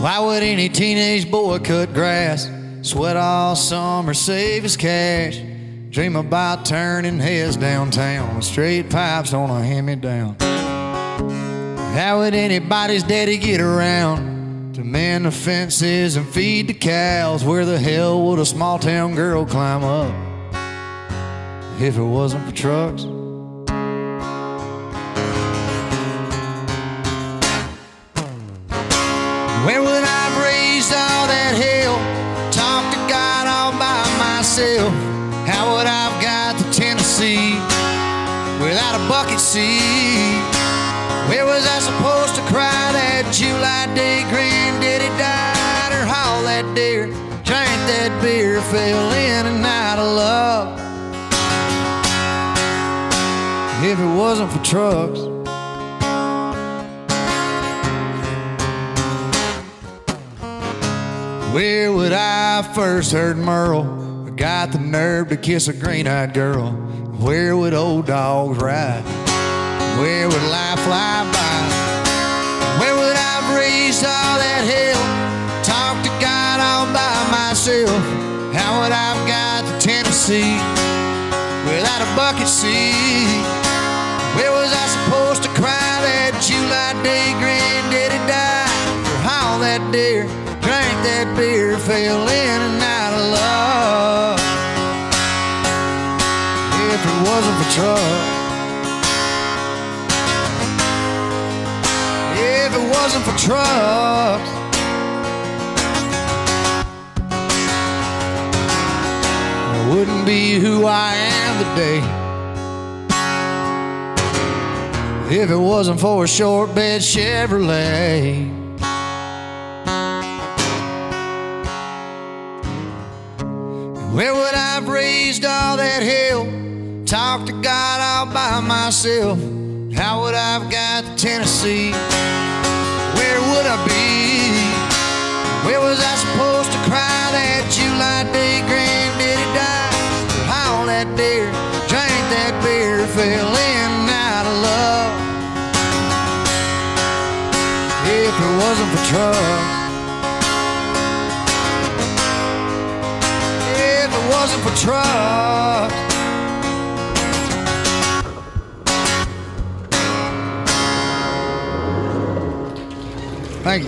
Why would any teenage boy cut grass, sweat all summer, save his cash, dream about turning heads downtown with straight pipes on a hand-me-down? How would anybody's daddy get around to mend the fences and feed the cows? Where the hell would a small town girl climb up if it wasn't for trucks? Where would I have raised all that hell? Talk to God all by myself. How would I have got to Tennessee without a bucket seat? Where was I supposed to cry that July day granddaddy died, or haul that deer, drank that beer, fell in and out of love if it wasn't for trucks? Where would I have first heard Merle, or got the nerve to kiss a green-eyed girl? Where would old dogs ride? Where would life fly by? Where would I have raised all that hell? Talk to God all by myself. How would I have got to Tennessee without a bucket seat? Where was I supposed to cry that July day granddaddy died, or haul that deer, drank that beer, fell in and out of love if it wasn't for trucks? If it wasn't for trucks, I wouldn't be who I am today. If it wasn't for a short bed Chevrolet. Where would I have raised all that hell? Talked to God all by myself. How would I have got to Tennessee? Where would I be? Where was I supposed to cry that July day granddaddy died, or haul that deer, drank that beer, fell in and out of love if it wasn't for trucks? If it wasn't for trucks. Thank you.